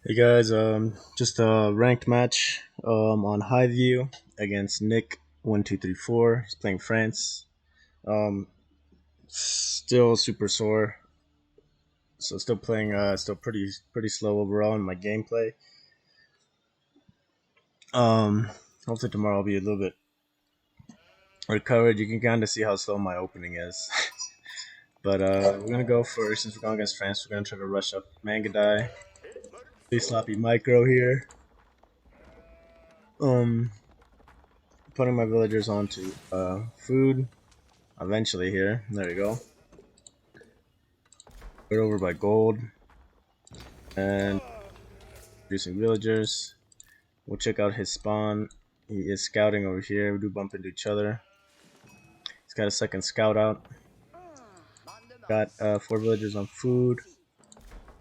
Hey guys, just a ranked match on high view against Nick1234. He's playing France. Um, Still super sore, so still playing still pretty slow overall in my gameplay. Um, Hopefully tomorrow I'll be a little bit recovered. You can kind of see how slow my opening is. But we're gonna go for since we're going against France, we're gonna try to rush up Mangudai. Pretty sloppy micro here. Um, Putting my villagers onto food. Eventually here. There we go. Right over by gold. And producing villagers. We'll check out his spawn. He is scouting over here. We do bump into each other. He's got a second scout out. Got 4 villagers on food.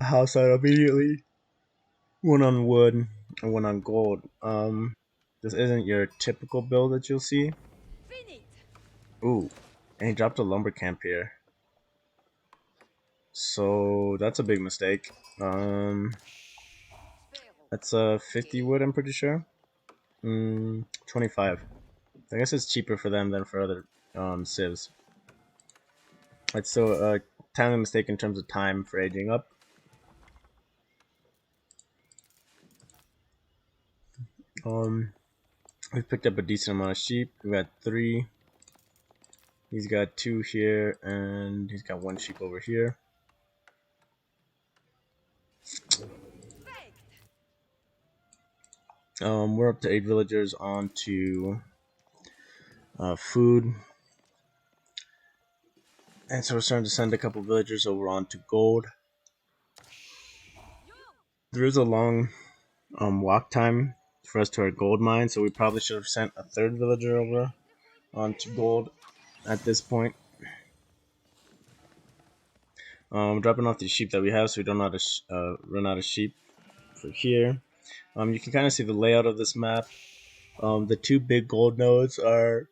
A house out immediately. One on wood and one on gold. This isn't your typical build that you'll see. Ooh, and he dropped a lumber camp here. So that's a big mistake. That's 50 wood, I'm pretty sure. 25. I guess it's cheaper for them than for other civs. It's still a timely mistake in terms of time for aging up. We've picked up a decent amount of sheep. We've got 3. He's got 2 here, and he's got 1 sheep over here. We're up to 8 villagers onto food. And so we're starting to send a couple villagers over onto gold. There is a long walk time for us to our gold mine, so we probably should have sent a 3rd villager over onto gold at this point. Dropping off the sheep that we have so we don't run out of sheep for here. You can kind of see the layout of this map. The 2 big gold nodes are,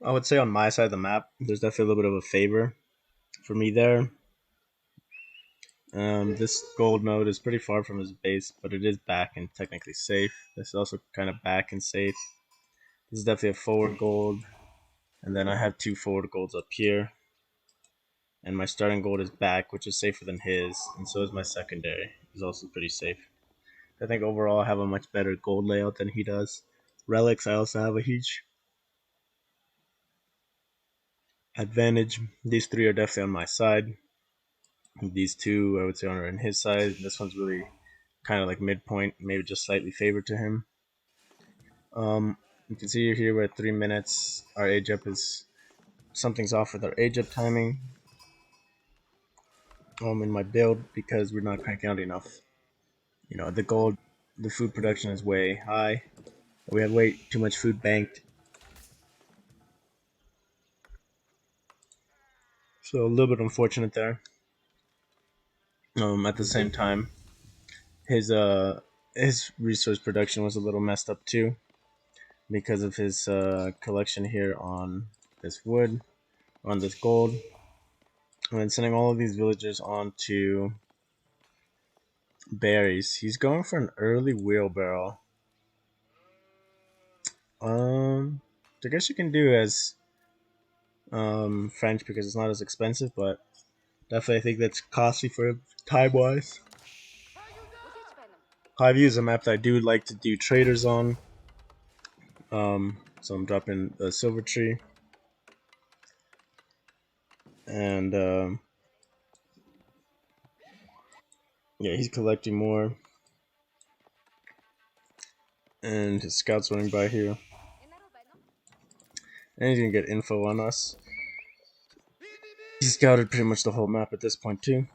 I would say, on my side of the map. There's definitely a little bit of a favor for me there. This gold node is pretty far from his base, but it is back and technically safe. This is also kind of back and safe. This is definitely a forward gold. And then I have 2 forward golds up here. And my starting gold is back, which is safer than his. And so is my secondary. He's also pretty safe. I think overall I have a much better gold layout than he does. Relics, I also have a huge advantage. These 3 are definitely on my side. These 2, I would say, are on his side. This one's really kind of like midpoint, maybe just slightly favored to him. You can see here we're at 3 minutes. Our age up is, something's off with our age up timing. In my build because we're not cranking out enough. You know, the food production is way high. We have way too much food banked. So a little bit unfortunate there. At the same time, his resource production was a little messed up too because of his collection here on this wood, on this gold, and then sending all of these villagers onto berries. He's going for an early wheelbarrow. I guess you can do as French because it's not as expensive, but definitely I think that's costly for time wise. Highview is a map that I do like to do traders on. So I'm dropping the silver tree. And yeah, he's collecting more. And his scouts running by here. And he's gonna get info on us. He scouted pretty much the whole map at this point too.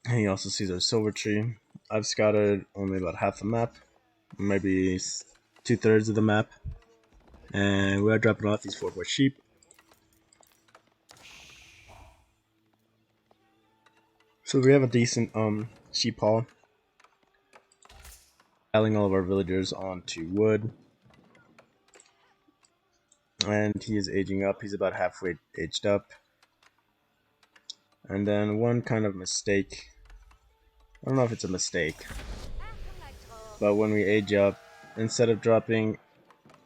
And he also sees our silver tree. I've scouted only about half the map, maybe 2/3 of the map. And we are dropping off these 4 more sheep. So we have a decent sheep haul. Adding all of our villagers onto wood. And he is aging up. He's about halfway aged up. And then one kind of mistake I don't know if it's a mistake, but when we age up, instead of dropping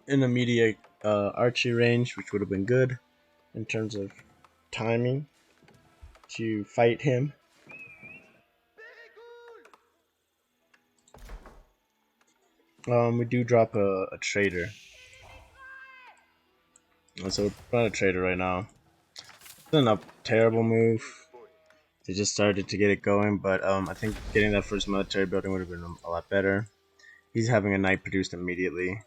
an immediate archery range, which would have been good in terms of timing to fight him, we do drop a trader. So we're on a trader right now. It's not a terrible move. They just started to get it going, but I think getting that first military building would have been a lot better. He's having a knight produced immediately,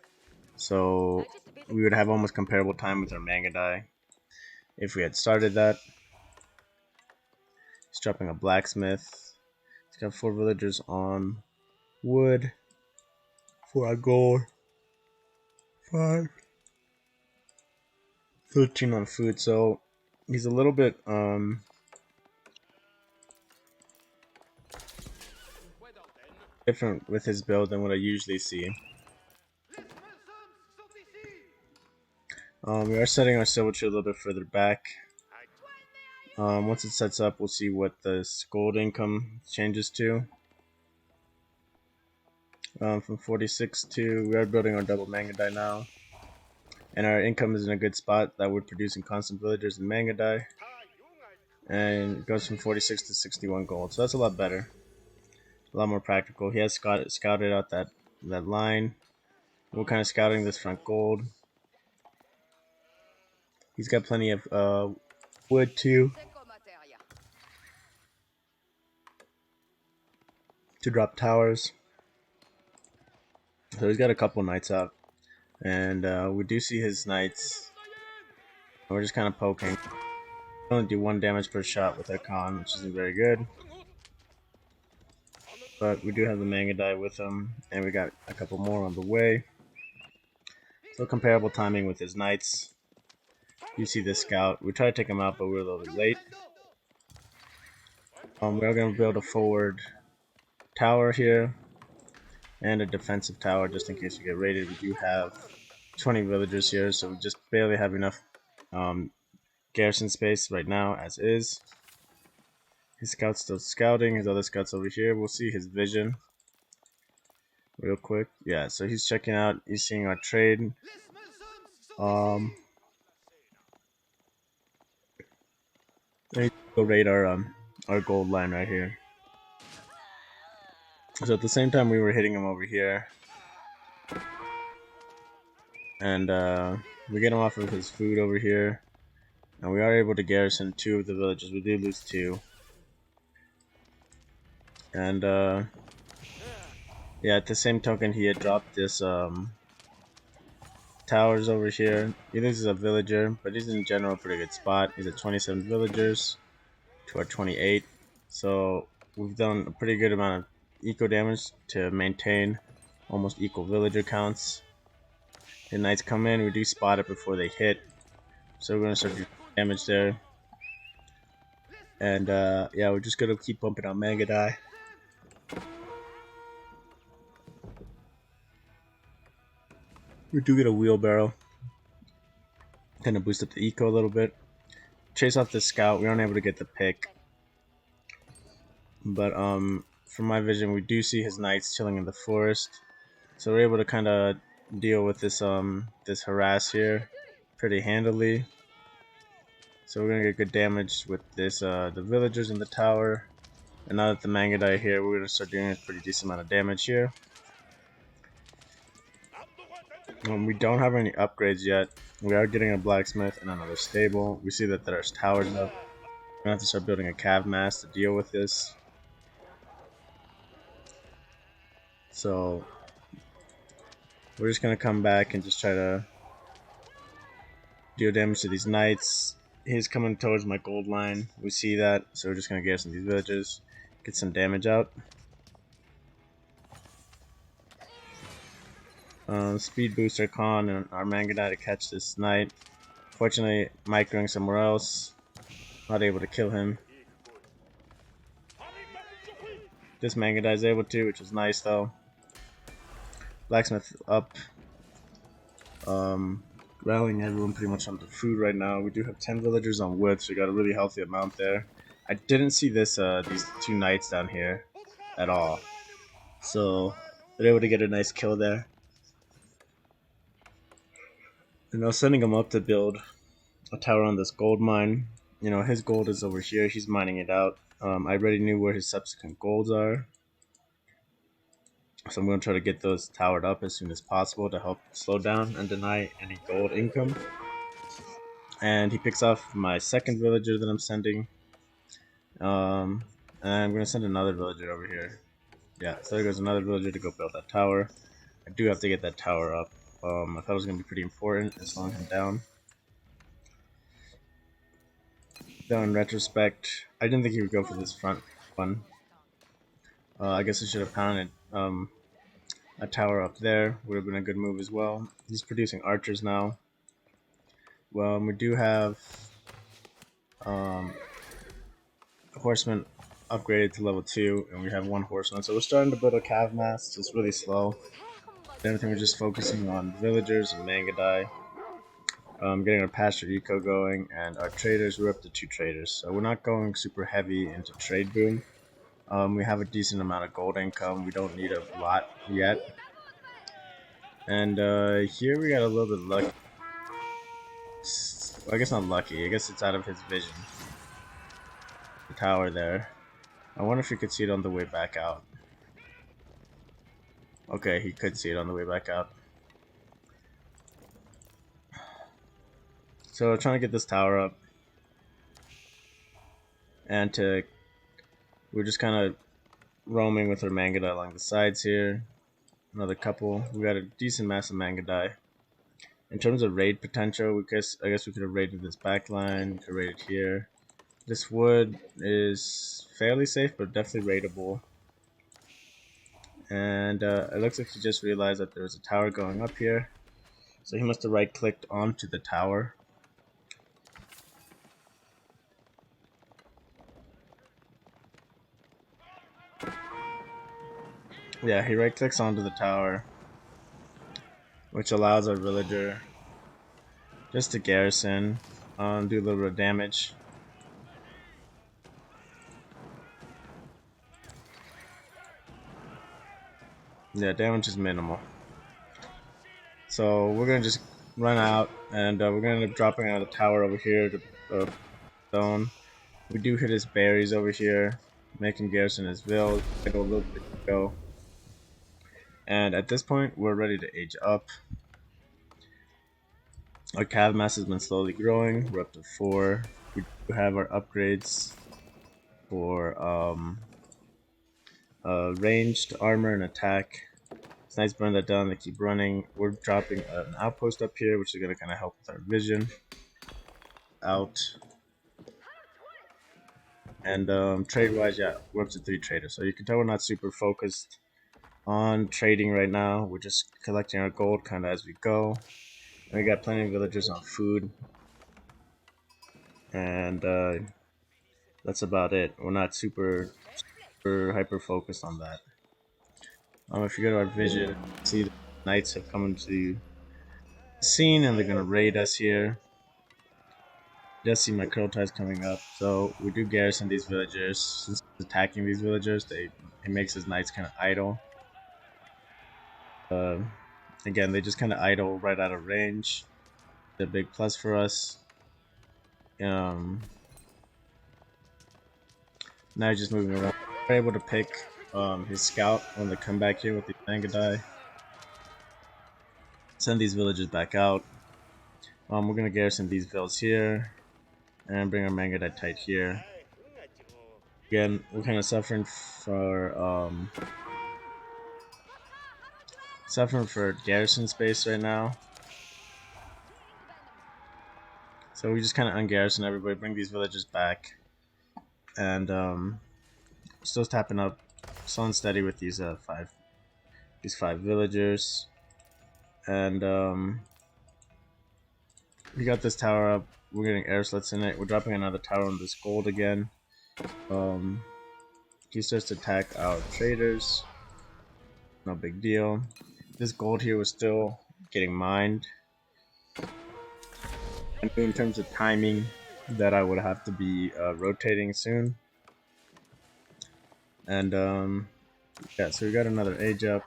so we would have almost comparable time with our Mangudai if we had started that. He's dropping a blacksmith. He's got 4 villagers on wood, 4 on gold, 5, 13 on food. So he's a little bit different with his build than what I usually see. We are setting our silver tree a little bit further back. Once it sets up, we'll see what the gold income changes to. From 46 to, we are building our double Mangudai now. And our income is in a good spot that we're producing constant villagers in Mangudai. And it goes from 46 to 61 gold, so that's a lot better. A lot more practical. He has scouted out that line. We're kind of scouting this front gold. He's got plenty of wood too to drop towers. So he's got a couple knights out. And we do see his knights. We're just kind of poking. We only do 1 damage per shot with our con, which isn't very good. But we do have the Mangudai with him, and we got a couple more on the way. So comparable timing with his knights. You see the scout. We tried to take him out, but we were a little bit late. We are going to build a forward tower here and a defensive tower just in case we get raided. We do have 20 villagers here, so we just barely have enough garrison space right now as is. His scout's still scouting. His other scout's over here. We'll see his vision real quick. Yeah, so he's checking out. He's seeing our trade. And he's go raid our gold line right here. So at the same time we were hitting him over here. And we get him off of his food over here. And we are able to garrison 2 of the villages. We did lose 2. And yeah, at the same token he had dropped this towers over here. He loses a villager, but he's in general a pretty good spot. He's at 27 villagers to our 28. So we've done a pretty good amount of eco damage to maintain almost equal villager counts. The knights come in, we do spot it before they hit. So we're gonna start doing damage there. And yeah, we're just gonna keep bumping on Mangudai. We do get a wheelbarrow. Kind of boost up the eco a little bit. Chase off the scout. We aren't able to get the pick. But from my vision, we do see his knights chilling in the forest. So we're able to kind of deal with this this harass here pretty handily. So we're gonna get good damage with this the villagers in the tower. And now that the Mangudai here, we're gonna start doing a pretty decent amount of damage here. We don't have any upgrades yet. We are getting a blacksmith and another stable. We see that there's towers up. We're gonna have to start building a cav mass to deal with this. So we're just gonna come back and just try to deal damage to these knights. He's coming towards my gold line. We see that, so we're just gonna garrison these villages, get some damage out. Speed boost our con and our Mangudai to catch this knight. Fortunately, Mike going somewhere else. Not able to kill him. This Mangudai is able to, which is nice though. Blacksmith up. Rallying everyone pretty much onto food right now. We do have 10 villagers on wood, so we got a really healthy amount there. I didn't see this these 2 knights down here. at all. So they're able to get a nice kill there. And I was sending him up to build a tower on this gold mine. You know, his gold is over here. He's mining it out. I already knew where his subsequent golds are. So I'm going to try to get those towered up as soon as possible to help slow down and deny any gold income. And he picks off my second villager that I'm sending. And I'm going to send another villager over here. Yeah, so there goes another villager to go build that tower. I do have to get that tower up. I thought it was going to be pretty important in slowing him down. Though in retrospect, I didn't think he would go for this front one. I guess I should have pounded a tower up there. Would have been a good move as well. He's producing archers now. Well, we do have horsemen upgraded to level 2, and we have one horseman. So we're starting to build a cav mass. It's really slow. Everything we're just focusing on villagers and Mangudai. Getting our pasture eco going, and our traders, we're up to 2 traders. So we're not going super heavy into trade boom. We have a decent amount of gold income. We don't need a lot yet. And here we got a little bit lucky. Well, I guess not lucky. I guess it's out of his vision. The tower there. I wonder if you could see it on the way back out. Okay, he could see it on the way back out. So we're trying to get this tower up. And we're just kind of roaming with our Mangudai along the sides here. Another couple. We got a decent mass of Mangudai. In terms of raid potential, I guess we could have raided this back line. We could raid it here. This wood is fairly safe, but definitely raidable. And it looks like he just realized that there's a tower going up here. So he must have right-clicked onto the tower. Yeah, he right-clicks onto the tower, which allows our villager just to garrison, do a little bit of damage. Yeah, damage is minimal. So we're gonna just run out, and we're gonna end up dropping out of the tower over here to stone. We do hit his berries over here, making garrison his village. I go a little bit go. And at this point, we're ready to age up. Our cav mass has been slowly growing. We're up to 4. We do have our upgrades for ranged armor and attack. It's nice to burn that down. They keep running. We're dropping an outpost up here, which is going to kind of help with our vision. Out. And trade-wise, yeah, we're up to 3 traders. So you can tell we're not super focused on trading right now. We're just collecting our gold kind of as we go. And we got plenty of villagers on food. And that's about it. We're not super hyper focused on that. If you go to our vision, see the knights have come into the scene and they're gonna raid us here. You just see my curl ties coming up, so we do garrison these villagers. Since he's attacking these villagers, it makes his knights kind of idle. Again, they just kind of idle right out of range. They're a big plus for us. Now he's just moving around. We're able to pick his scout when they come back here with the Mangudai. Send these villagers back out. We're gonna garrison these villas here and bring our Mangudai tight here. Again, we're kind of suffering for garrison space right now. So we just kind of ungarrison everybody, bring these villagers back, and still tapping up slow and steady with these five villagers, and we got this tower up. We're getting air slits in it. We're dropping another tower on this gold again. He starts to attack our traders. No big deal. This gold here was still getting mined. And in terms of timing, that I would have to be rotating soon. And Yeah, so we got another age up.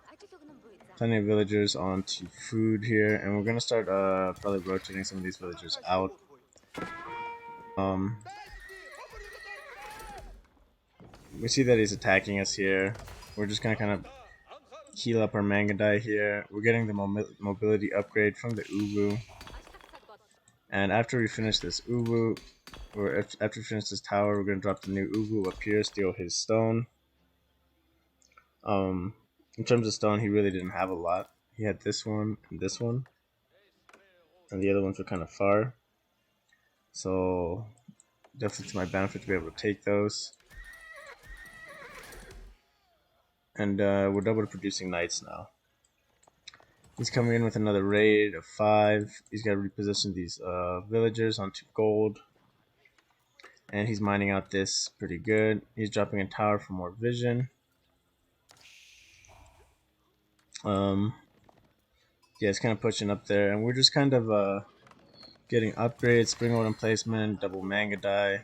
Plenty of villagers onto food here, and we're gonna start probably rotating some of these villagers out. We see that he's attacking us here. We're just gonna kind of heal up our Mangudai here. We're getting the mobility upgrade from the Uwu. And after we finish this Uwu, or after we finish this tower, we're gonna drop the new Uwu up here, steal his stone. In terms of stone, he really didn't have a lot. He had this one, and the other ones were kind of far. So definitely to my benefit to be able to take those. And we're double producing knights now. He's coming in with another raid of 5. He's got to reposition these villagers onto gold. And he's mining out this pretty good. He's dropping a tower for more vision. Yeah, it's kind of pushing up there. And we're just kind of getting upgrades, spring order placement, double Mangudai,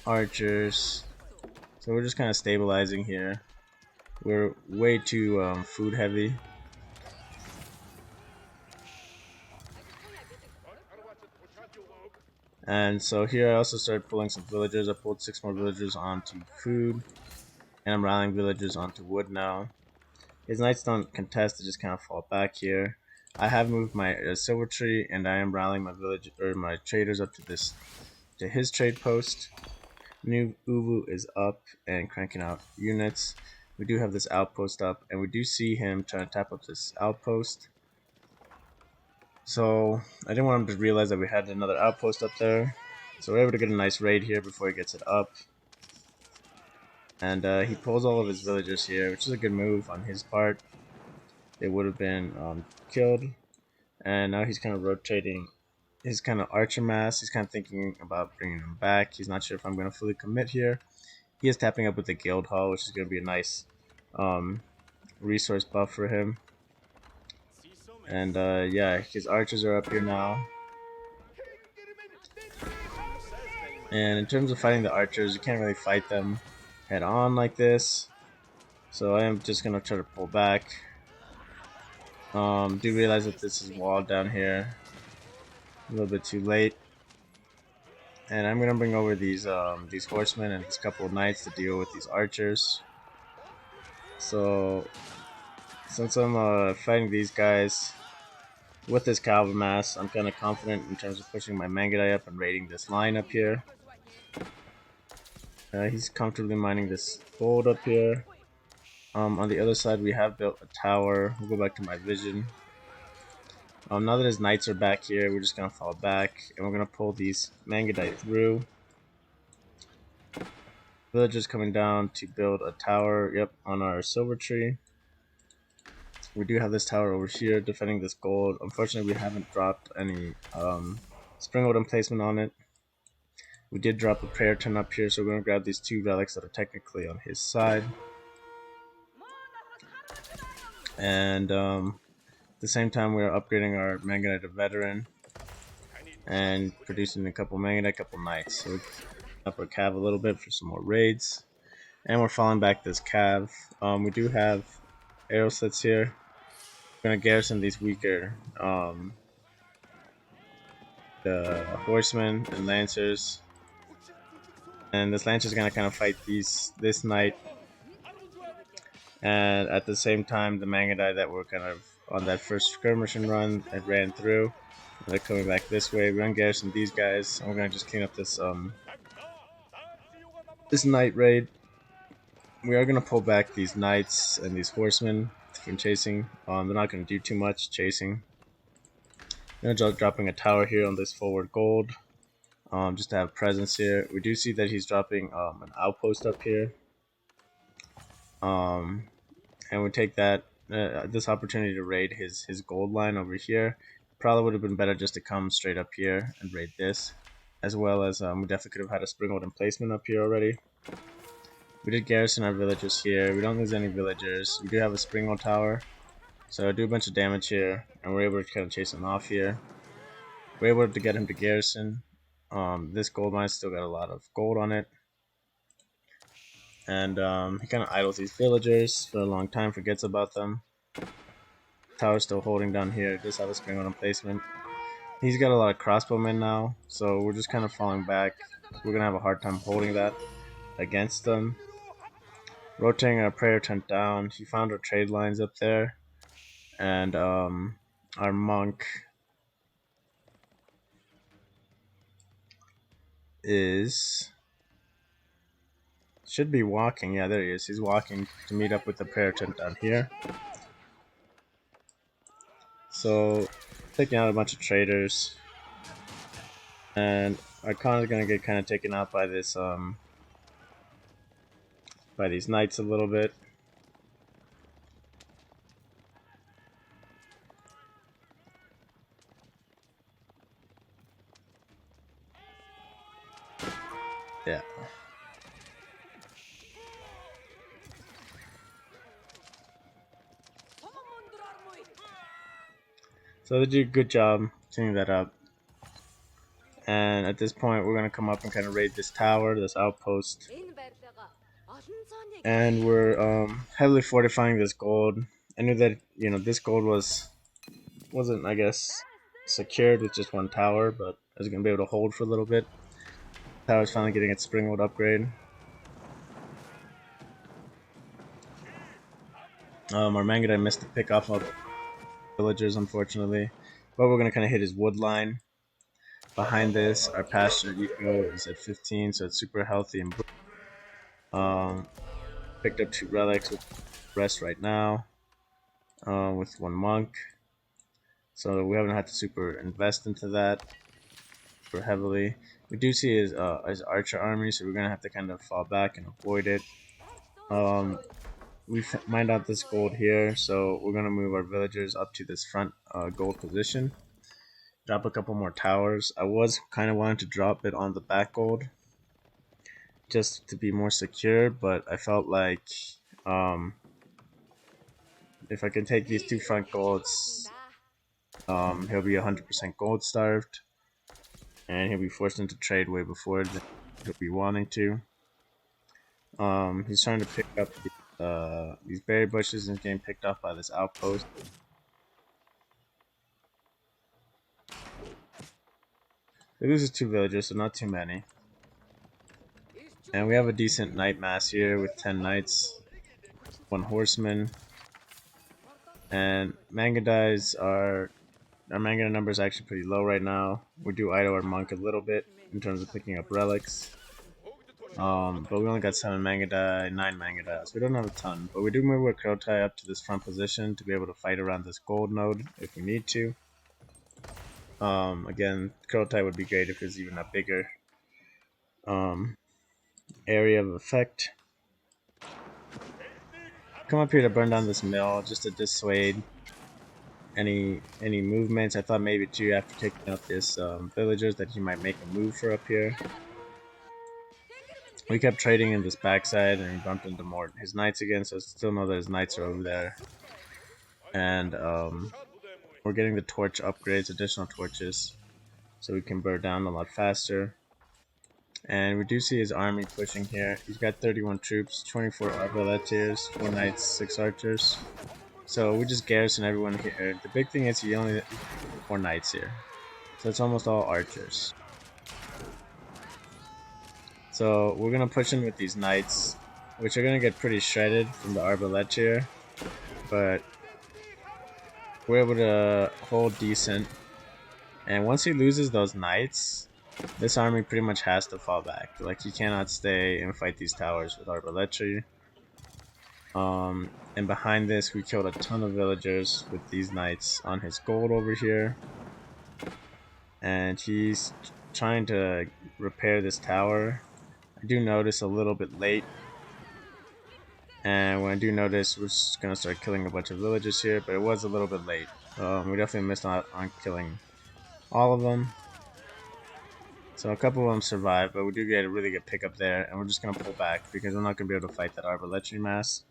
archers. So we're just kind of stabilizing here. We're way too food heavy. And so here I also started pulling some villagers. I pulled 6 more villagers onto food. And I'm rallying villagers onto wood now. His knights don't contest, they just kind of fall back here. I have moved my silver tree, and I am rallying my my traders up to his trade post. New Uwu is up and cranking out units. We do have this outpost up, and we do see him trying to tap up this outpost. So I didn't want him to realize that we had another outpost up there. So we're able to get a nice raid here before he gets it up. And he pulls all of his villagers here, which is a good move on his part. They would have been killed. And now he's kind of rotating his kind of archer mass. He's kind of thinking about bringing him back. He's not sure if I'm going to fully commit here. He is tapping up with the guild hall, which is going to be a nice resource buff for him. And yeah, his archers are up here now. And in terms of fighting the archers, you can't really fight them head on like this. So I am just going to try to pull back. Do realize that this is walled down here. A little bit too late. And I'm gonna bring over these horsemen and these couple of knights to deal with these archers. So since I'm fighting these guys with this cavalry mass, I'm kind of confident in terms of pushing my Mangudai up and raiding this line up here. He's comfortably mining this gold up here. On the other side, we have built a tower. We'll go back to my vision. Now that his knights are back here, we're just gonna fall back and we're gonna pull these Mangudai through. Villagers coming down to build a tower, yep, on our silver tree. We do have this tower over here defending this gold. Unfortunately, we haven't dropped any spring order placement on it. We did drop a prayer turn up here, so we're going to grab these 2 relics that are technically on his side. And at the same time, we're upgrading our Mangudai to veteran and producing a couple Mangudai, a couple knights. So we're up our cav a little bit for some more raids. And we're falling back this cav. We do have arrow slits here. We're gonna garrison these weaker the horsemen and lancers. And this lancer is gonna kind of fight this knight. And at the same time, the Mangudai that were kind of on that first skirmishing run that ran through, they're coming back this way. We're gonna garrison these guys, and we're gonna just clean up this this knight raid. We are gonna pull back these knights and these horsemen from chasing. They're not gonna do too much chasing. I'm gonna dropping a tower here on this forward gold, just to have presence here. We do see that he's dropping an outpost up here, and we take that this opportunity to raid his gold line over here. Probably would have been better just to come straight up here and raid this, as well as we definitely could have had a springwood emplacement up here already. We did garrison our villagers here. We don't lose any villagers. We do have a springwood tower, so I do a bunch of damage here, and we're able to kind of chase him off here. We're able to get him to garrison. This gold mine still got a lot of gold on it. And he kind of idles these villagers for a long time, forgets about them. Tower's still holding down here, does have a spring on placement. He's got a lot of crossbowmen now, so we're just kind of falling back. We're gonna have a hard time holding that against them. Rotating our prayer tent down, he found our trade lines up there, and our monk should be walking. Yeah, there he is. He's walking to meet up with the prayer tent down here. So, taking out a bunch of traders, and our Khan is gonna get kind of taken out by this by these knights a little bit. Yeah. So they do a good job cleaning that up. And at this point, we're gonna come up and kind of raid this tower, this outpost. And we're heavily fortifying this gold. I knew that this gold wasn't, I guess, secured with just one tower, but I was gonna be able to hold for a little bit. Tower's finally getting its springwood upgrade. Our Mangudai missed the pick off of villagers, unfortunately, but we're gonna kind of hit his wood line. Behind this, our pasture eco is at 15, so it's super healthy and picked up 2 relics with rest right now, with 1 monk. So we haven't had to super invest into that super heavily. We do see his archer army, so we're gonna have to kind of fall back and avoid it. We mined out this gold here, so we're gonna move our villagers up to this front gold position. Drop a couple more towers. I was kind of wanting to drop it on the back gold just to be more secure, but I felt like if I can take these 2 front golds, he'll be 100% gold starved, and he'll be forced into trade way before he'll be wanting to. He's trying to pick up these berry bushes and getting picked off by this outpost. He loses 2 villagers, so not too many. And we have a decent knight mass here with 10 knights, 1 horseman. And Mangudai's our Mangudai number is actually pretty low right now. We do idle our monk a little bit in terms of picking up relics. But we only got 7 Mangudai, 9 Mangudai, so we don't have a ton. But we do move our Krotai up to this front position to be able to fight around this gold node if we need to. Again, Krotai would be great if there's even a bigger area of effect. Come up here to burn down this mill just to dissuade any movements. I thought maybe too after taking out this villagers that he might make a move for up here. We kept trading in this backside and we bumped into more his knights again, so I still know that his knights are over there. And we're getting the torch upgrades, additional torches, so we can burn down a lot faster. And we do see his army pushing here. He's got 31 troops, 24 arbaletiers, 4 knights, 6 archers. So we just garrison everyone here. The big thing is he only has 4 knights here, so it's almost all archers. So we're gonna push in with these knights, which are gonna get pretty shredded from the arbaletier, but we're able to hold decent. And once he loses those knights, this army pretty much has to fall back. Like, he cannot stay and fight these towers with arbaletier. And behind this, we killed a ton of villagers with these knights on his gold over here. And he's trying to repair this tower. I do notice a little bit late. And when I do notice, we're just going to start killing a bunch of villagers here, but it was a little bit late. We definitely missed out on killing all of them. So a couple of them survived, but we do get a really good pickup there, and we're just going to pull back because we're not going to be able to fight that arbaletier mass.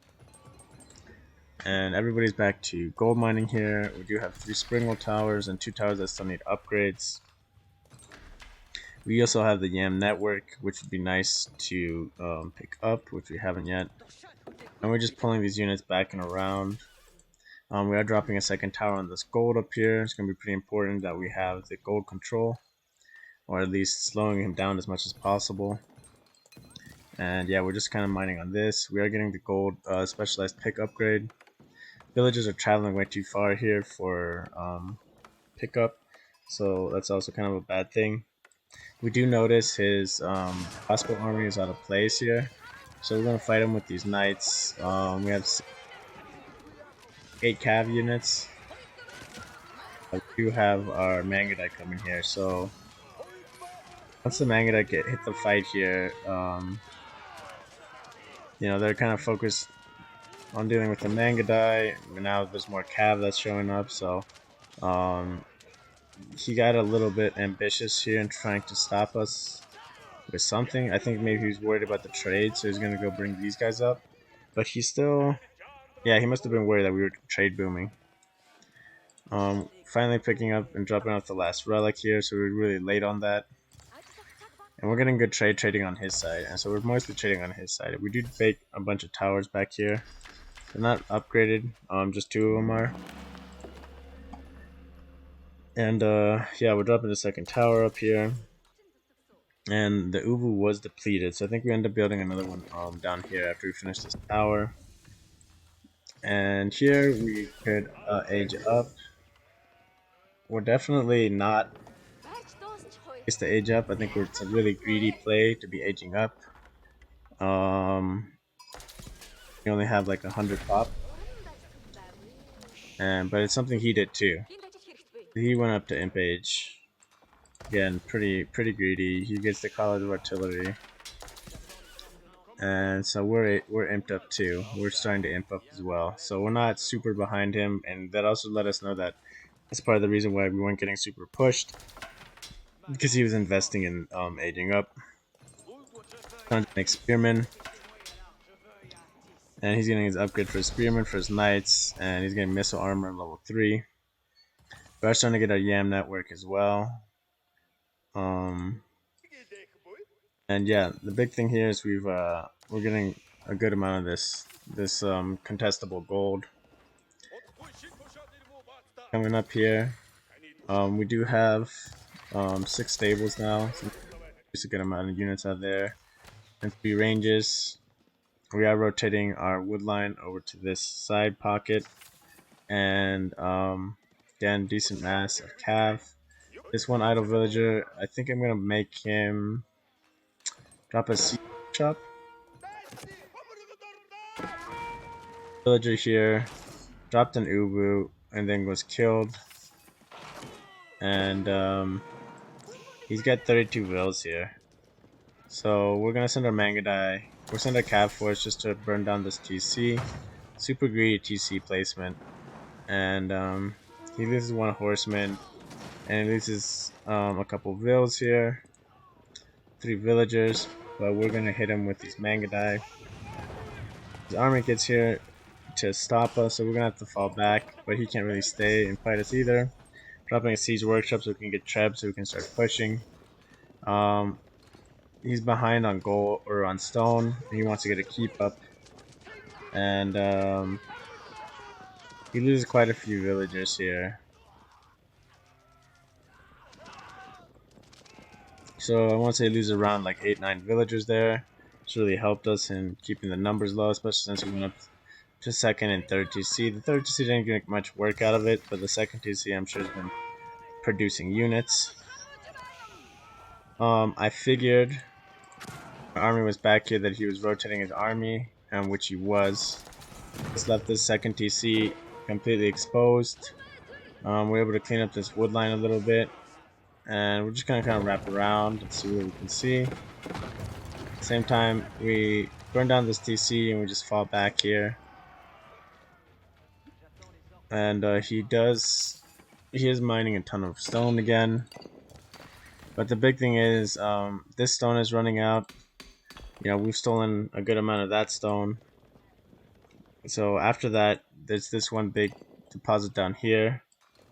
And everybody's back to gold mining here. We do have 3 springwood towers and 2 towers that still need upgrades. We also have the Yam network, which would be nice to pick up, which we haven't yet. And we're just pulling these units back and around. We are dropping a second tower on this gold up here. It's going to be pretty important that we have the gold control, or at least slowing him down as much as possible. And yeah, we're just kind of mining on this. We are getting the gold specialized pick upgrade. Villagers are traveling way too far here for pickup, so that's also kind of a bad thing. We do notice his crossbow army is out of place here, so we're going to fight him with these knights. We have 8 cav units. We do have our Mangudai coming here, so once the Mangudai hit the fight here, you know, they're kind of focused on dealing with the Mangudai. Now there's more cav that's showing up, so um, he got a little bit ambitious here in trying to stop us with something. I think maybe he was worried about the trade, so he's gonna go bring these guys up. But he still, yeah, he must have been worried that we were trade booming. Finally picking up and dropping off the last relic here, so we were really late on that. And we're getting good trading on his side, and so we're mostly trading on his side. We do fake a bunch of towers back here. They're not upgraded, just 2 of them are. And yeah, we're dropping the second tower up here. And the Ubu was depleted, so I think we end up building another one down here after we finish this tower. And here we could age up. We're definitely not it's to age up. I think it's a really greedy play to be aging up. We only have like 100 pop, but it's something he did too. He went up to imp age. Again, pretty greedy. He gets the College of Artillery. And so we're imped up too. We're starting to imp up as well. So we're not super behind him, and that also let us know that that's part of the reason why we weren't getting super pushed, because he was investing in aging up. Tons of spearmen, and he's getting his upgrade for his spearmen for his knights, and he's getting missile armor level 3. We're starting to get our Yam network as well. And yeah, the big thing here is we're getting a good amount of this contestable gold coming up here. We do have 6 stables now, so there's a good amount of units out there, and 3 ranges. We are rotating our wood line over to this side pocket, and again, decent mass of cav. This one idle villager, I think I'm gonna make him drop a seed shop. Villager here dropped an Ubu and then was killed, and he's got 32 vills here. So we're gonna send our Mangudai. We'll send our cav force just to burn down this TC. Super greedy TC placement, and he loses 1 horseman, and he loses a couple vills here, 3 villagers. But we're gonna hit him with these Mangudai. His army gets here to stop us, so we're gonna have to fall back. But he can't really stay and fight us either. Dropping a siege workshop so we can get Treb, so we can start pushing. He's behind on gold or on stone. He wants to get a keep up, and he loses quite a few villagers here. So I want to say he loses around like 8-9 villagers there. It's really helped us in keeping the numbers low, especially since we went up to second and third TC. The third TC didn't get much work out of it, but the second TC I'm sure has been producing units. I figured our army was back here, that he was rotating his army, and which he was. Just left this second TC completely exposed. We're able to clean up this wood line a little bit, and we're just gonna kind of wrap around and see what we can see. At the same time, we burn down this TC and we just fall back here. And he is mining a ton of stone again. But the big thing is, this stone is running out. You know, we've stolen a good amount of that stone. So after that, there's this one big deposit down here.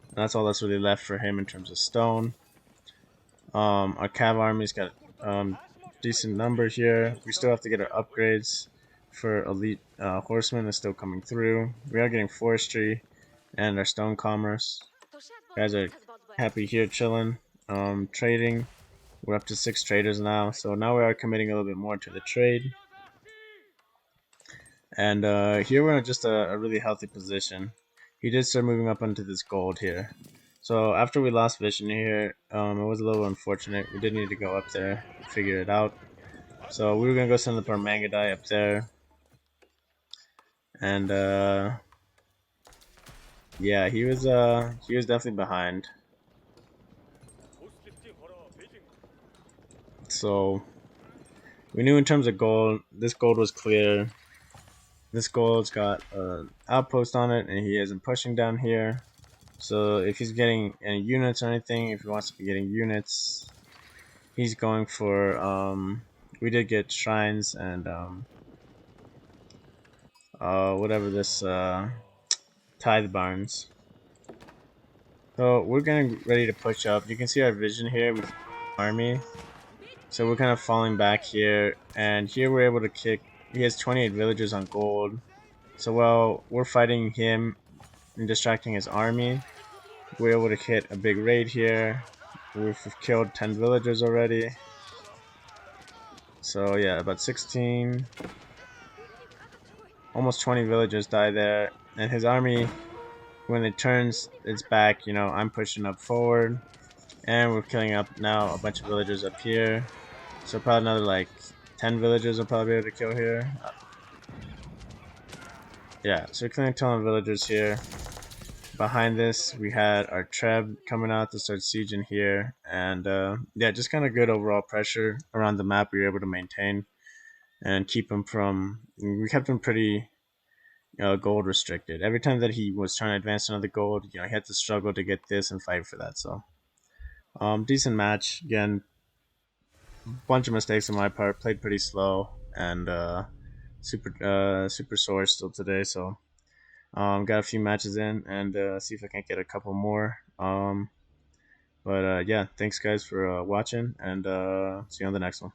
And that's all that's really left for him in terms of stone. Our cav army's got decent number here. We still have to get our upgrades for elite horsemen is still coming through. We are getting forestry and our stone commerce. Guys are happy here chilling. Trading. We're up to 6 traders now, so now we are committing a little bit more to the trade. And here we're in just a really healthy position. He did start moving up onto this gold here. So after we lost vision here, it was a little unfortunate. We did need to go up there, figure it out. So we were gonna go send up our Mangudai up there, and yeah, he was definitely behind. So we knew in terms of gold, this gold was clear. This gold's got an outpost on it, and he isn't pushing down here. So if he's getting any units or anything, if he wants to be getting units, he's going for we did get shrines and whatever this tithe barns. So we're getting ready to push up. You can see our vision here with army. So we're kind of falling back here, and here we're able to kick. He has 28 villagers on gold. So while we're fighting him and distracting his army, we're able to hit a big raid here. We've killed 10 villagers already. So yeah, about 16, almost 20 villagers die there. And his army, when it turns its back, you know, I'm pushing up forward. And we're killing up now a bunch of villagers up here. So probably another like 10 villagers will probably be able to kill here. Yeah, so we're killing 10 villagers here. Behind this, we had our Treb coming out to start sieging here. And yeah, just kind of good overall pressure around the map we were able to maintain. And keep him from, we kept him pretty gold restricted. Every time that he was trying to advance another gold, you know, he had to struggle to get this and fight for that. So, decent match. Again, bunch of mistakes on my part. Played pretty slow and super sore still today. So, got a few matches in and see if I can get a couple more. But yeah, thanks guys for watching and see you on the next one.